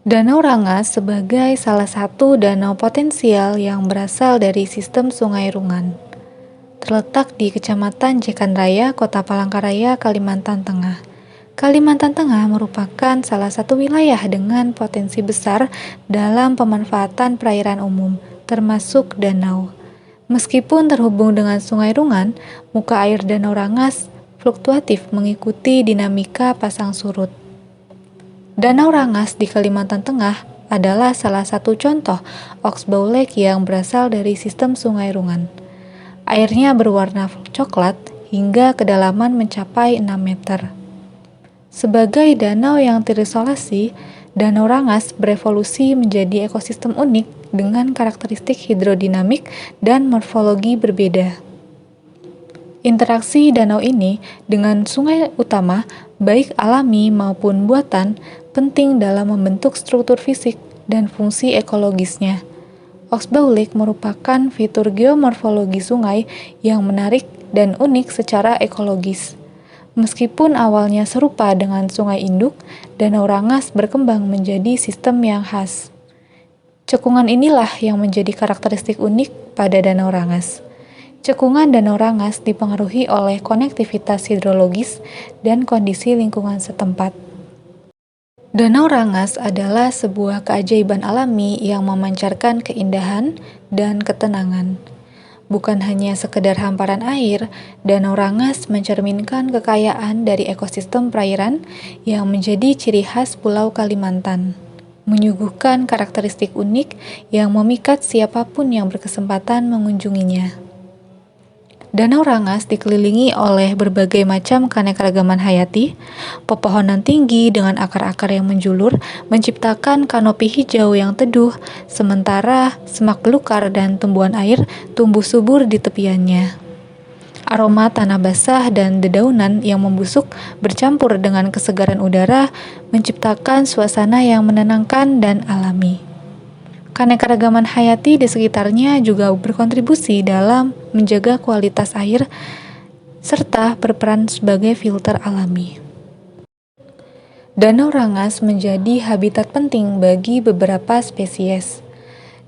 Danau Rangas sebagai salah satu danau potensial yang berasal dari sistem Sungai Rungan. Terletak di Kecamatan Jekan Raya, Kota Palangkaraya, Kalimantan Tengah. Kalimantan Tengah merupakan salah satu wilayah dengan potensi besar dalam pemanfaatan perairan umum, termasuk danau. Meskipun terhubung dengan Sungai Rungan, muka air Danau Rangas fluktuatif mengikuti dinamika pasang surut. Danau Rangas di Kalimantan Tengah adalah salah satu contoh Oxbow Lake yang berasal dari sistem Sungai Rungan. Airnya berwarna coklat hingga kedalaman mencapai 6 meter. Sebagai danau yang terisolasi, Danau Rangas berevolusi menjadi ekosistem unik dengan karakteristik hidrodinamik dan morfologi berbeda. Interaksi danau ini dengan sungai utama, baik alami maupun buatan, penting dalam membentuk struktur fisik dan fungsi ekologisnya. Oxbow Lake merupakan fitur geomorfologi sungai yang menarik dan unik secara ekologis. Meskipun awalnya serupa dengan sungai induk, Danau Rangas berkembang menjadi sistem yang khas. Cekungan inilah yang menjadi karakteristik unik pada Danau Rangas. Cekungan Danau Rangas dipengaruhi oleh konektivitas hidrologis dan kondisi lingkungan setempat. Danau Rangas adalah sebuah keajaiban alami yang memancarkan keindahan dan ketenangan. Bukan hanya sekedar hamparan air, Danau Rangas mencerminkan kekayaan dari ekosistem perairan yang menjadi ciri khas Pulau Kalimantan, menyuguhkan karakteristik unik yang memikat siapapun yang berkesempatan mengunjunginya. Danau Rangas dikelilingi oleh berbagai macam keanekaragaman hayati. Pepohonan tinggi dengan akar-akar yang menjulur menciptakan kanopi hijau yang teduh, sementara semak belukar dan tumbuhan air tumbuh subur di tepiannya. Aroma tanah basah dan dedaunan yang membusuk bercampur dengan kesegaran udara menciptakan suasana yang menenangkan dan alami. Keanekaragaman hayati di sekitarnya juga berkontribusi dalam menjaga kualitas air serta berperan sebagai filter alami. Danau Rangas menjadi habitat penting bagi beberapa spesies.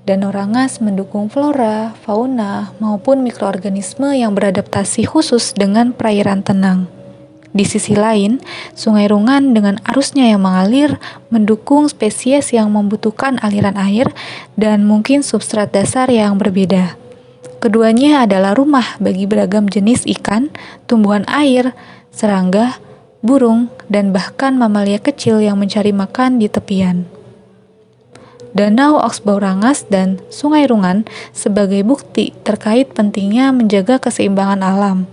Danau Rangas mendukung flora, fauna, maupun mikroorganisme yang beradaptasi khusus dengan perairan tenang. Di sisi lain, Sungai Rungan dengan arusnya yang mengalir mendukung spesies yang membutuhkan aliran air dan mungkin substrat dasar yang berbeda. Keduanya adalah rumah bagi beragam jenis ikan, tumbuhan air, serangga, burung, dan bahkan mamalia kecil yang mencari makan di tepian. Danau Oxbow Rangas dan Sungai Rungan sebagai bukti terkait pentingnya menjaga keseimbangan alam.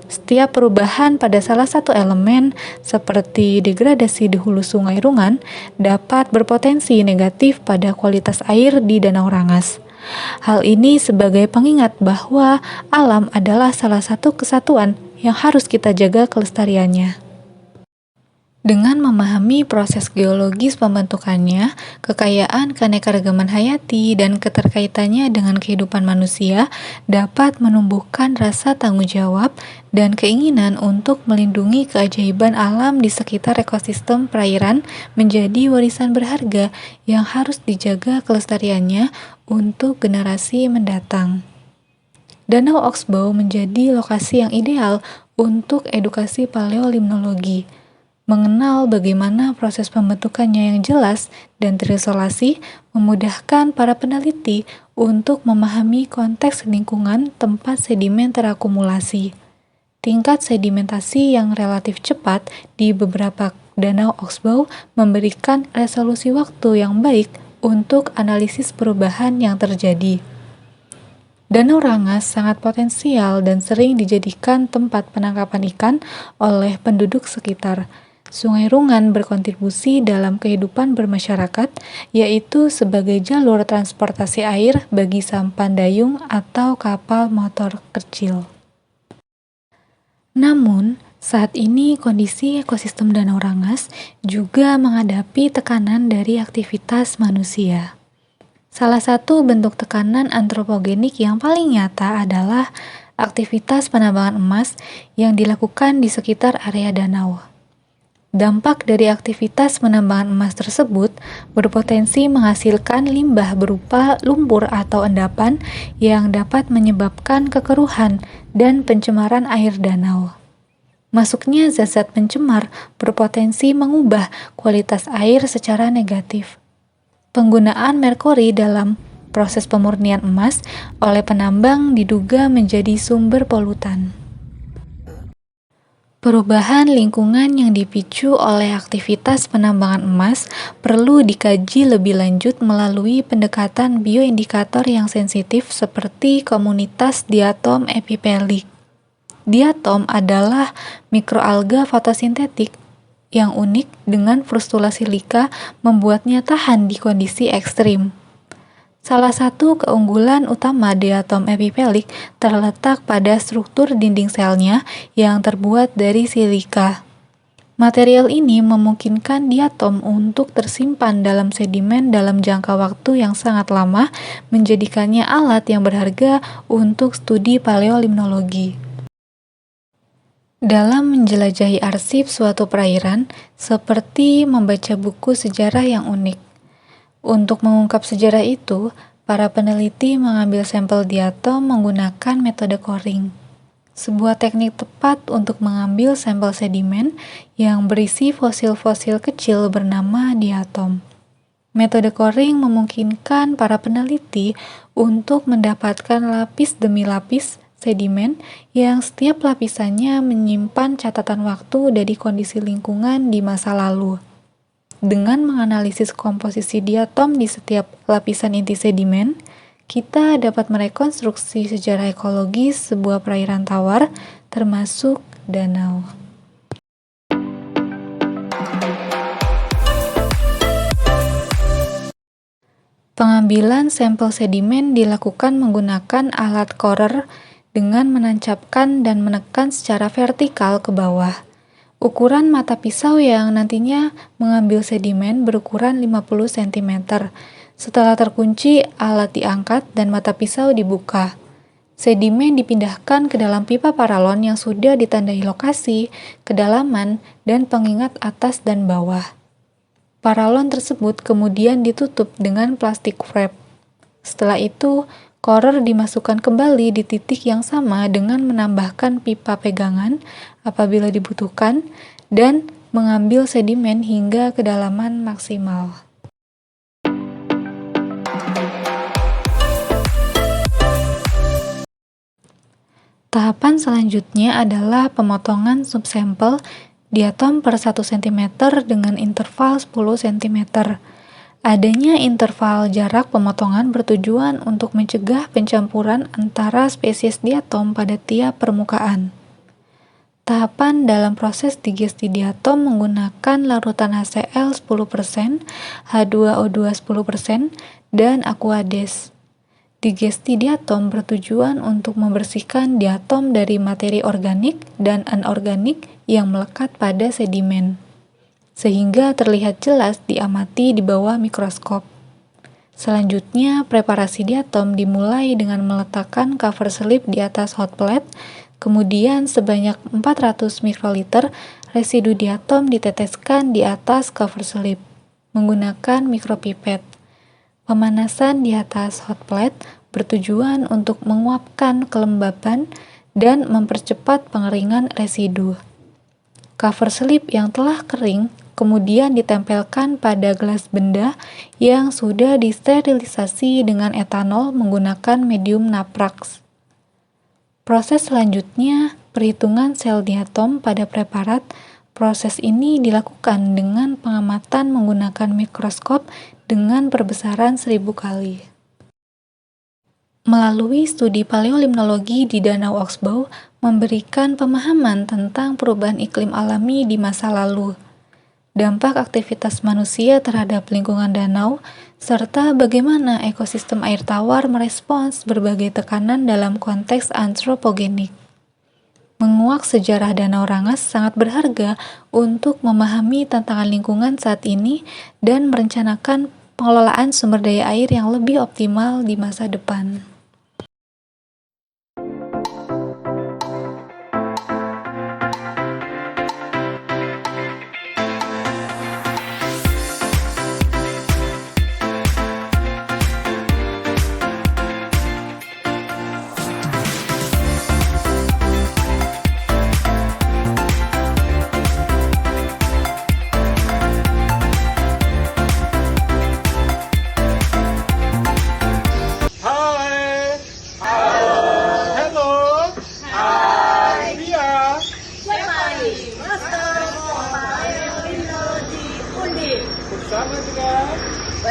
Setiap perubahan pada salah satu elemen, seperti degradasi di hulu Sungai Rungan, dapat berpotensi negatif pada kualitas air di Danau Rangas. Hal ini sebagai pengingat bahwa alam adalah salah satu kesatuan yang harus kita jaga kelestariannya. Dengan memahami proses geologis pembentukannya, kekayaan keanekaragaman hayati, dan keterkaitannya dengan kehidupan manusia dapat menumbuhkan rasa tanggung jawab dan keinginan untuk melindungi keajaiban alam di sekitar ekosistem perairan menjadi warisan berharga yang harus dijaga kelestariannya untuk generasi mendatang. Danau Oxbow menjadi lokasi yang ideal untuk edukasi paleolimnologi. Mengenal bagaimana proses pembentukannya yang jelas dan terisolasi memudahkan para peneliti untuk memahami konteks lingkungan tempat sedimen terakumulasi. Tingkat sedimentasi yang relatif cepat di beberapa danau Oxbow memberikan resolusi waktu yang baik untuk analisis perubahan yang terjadi. Danau Rangas sangat potensial dan sering dijadikan tempat penangkapan ikan oleh penduduk sekitar. Sungai Rungan berkontribusi dalam kehidupan bermasyarakat, yaitu sebagai jalur transportasi air bagi sampan dayung atau kapal motor kecil. Namun, saat ini kondisi ekosistem Danau Rangas juga menghadapi tekanan dari aktivitas manusia. Salah satu bentuk tekanan antropogenik yang paling nyata adalah aktivitas penambangan emas yang dilakukan di sekitar area danau. Dampak dari aktivitas penambangan emas tersebut berpotensi menghasilkan limbah berupa lumpur atau endapan yang dapat menyebabkan kekeruhan dan pencemaran air danau. Masuknya zat-zat pencemar berpotensi mengubah kualitas air secara negatif. Penggunaan merkuri dalam proses pemurnian emas oleh penambang diduga menjadi sumber polutan. Perubahan lingkungan yang dipicu oleh aktivitas penambangan emas perlu dikaji lebih lanjut melalui pendekatan bioindikator yang sensitif seperti komunitas diatom epipelik. Diatom adalah mikroalga fotosintetik yang unik dengan frustula silika membuatnya tahan di kondisi ekstrim. Salah satu keunggulan utama diatom epipelik terletak pada struktur dinding selnya yang terbuat dari silika. Material ini memungkinkan diatom untuk tersimpan dalam sedimen dalam jangka waktu yang sangat lama, menjadikannya alat yang berharga untuk studi paleolimnologi. Dalam menjelajahi arsip suatu perairan, seperti membaca buku sejarah yang unik. Untuk mengungkap sejarah itu, para peneliti mengambil sampel diatom menggunakan metode coring, sebuah teknik tepat untuk mengambil sampel sedimen yang berisi fosil-fosil kecil bernama diatom. Metode coring memungkinkan para peneliti untuk mendapatkan lapis demi lapis sedimen yang setiap lapisannya menyimpan catatan waktu dari kondisi lingkungan di masa lalu. Dengan menganalisis komposisi diatom di setiap lapisan inti sedimen, kita dapat merekonstruksi sejarah ekologis sebuah perairan tawar, termasuk danau. Pengambilan sampel sedimen dilakukan menggunakan alat corer dengan menancapkan dan menekan secara vertikal ke bawah. Ukuran mata pisau yang nantinya mengambil sedimen berukuran 50 cm. Setelah terkunci, alat diangkat dan mata pisau dibuka. Sedimen dipindahkan ke dalam pipa paralon yang sudah ditandai lokasi, kedalaman, dan pengingat atas dan bawah. Paralon tersebut kemudian ditutup dengan plastik wrap. Setelah itu, corer dimasukkan kembali di titik yang sama dengan menambahkan pipa pegangan apabila dibutuhkan dan mengambil sedimen hingga kedalaman maksimal. Tahapan selanjutnya adalah pemotongan subsampel diatom per 1 cm dengan interval 10 cm. Adanya interval jarak pemotongan bertujuan untuk mencegah pencampuran antara spesies diatom pada tiap permukaan. Tahapan dalam proses digesti diatom menggunakan larutan HCl 10%, H2O2 10%, dan aqueous. Digesti diatom bertujuan untuk membersihkan diatom dari materi organik dan anorganik yang melekat pada sedimen, sehingga terlihat jelas diamati di bawah mikroskop. Selanjutnya, preparasi diatom dimulai dengan meletakkan cover slip di atas hot plate, kemudian sebanyak 400 mikroliter residu diatom diteteskan di atas cover slip menggunakan mikropipet. Pemanasan di atas hot plate bertujuan untuk menguapkan kelembapan dan mempercepat pengeringan residu. Cover slip yang telah kering kemudian ditempelkan pada gelas benda yang sudah disterilisasi dengan etanol menggunakan medium naprax. Proses selanjutnya, perhitungan sel diatom pada preparat. Proses ini dilakukan dengan pengamatan menggunakan mikroskop dengan perbesaran 1000 kali. Melalui studi paleolimnologi di Danau Oxbow memberikan pemahaman tentang perubahan iklim alami di masa lalu, dampak aktivitas manusia terhadap lingkungan danau, serta bagaimana ekosistem air tawar merespons berbagai tekanan dalam konteks antropogenik. Menguak sejarah Danau Rangas sangat berharga untuk memahami tantangan lingkungan saat ini dan merencanakan pengelolaan sumber daya air yang lebih optimal di masa depan.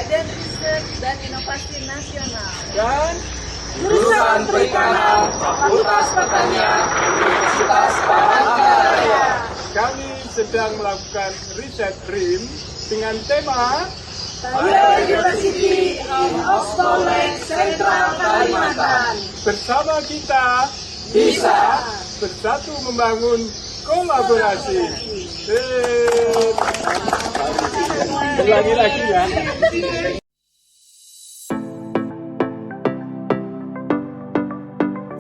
Badan Riset dan Inovasi Nasional, dan Jurusan Perikanan Fakultas Pertanian Universitas Palangkaraya. kami sedang melakukan riset BRIM dengan tema Biodiversity in Ostomek Sentral Kalimantan. bersama kita Bisa. bersatu membangun kolaborasi. Ulangi lagi ya.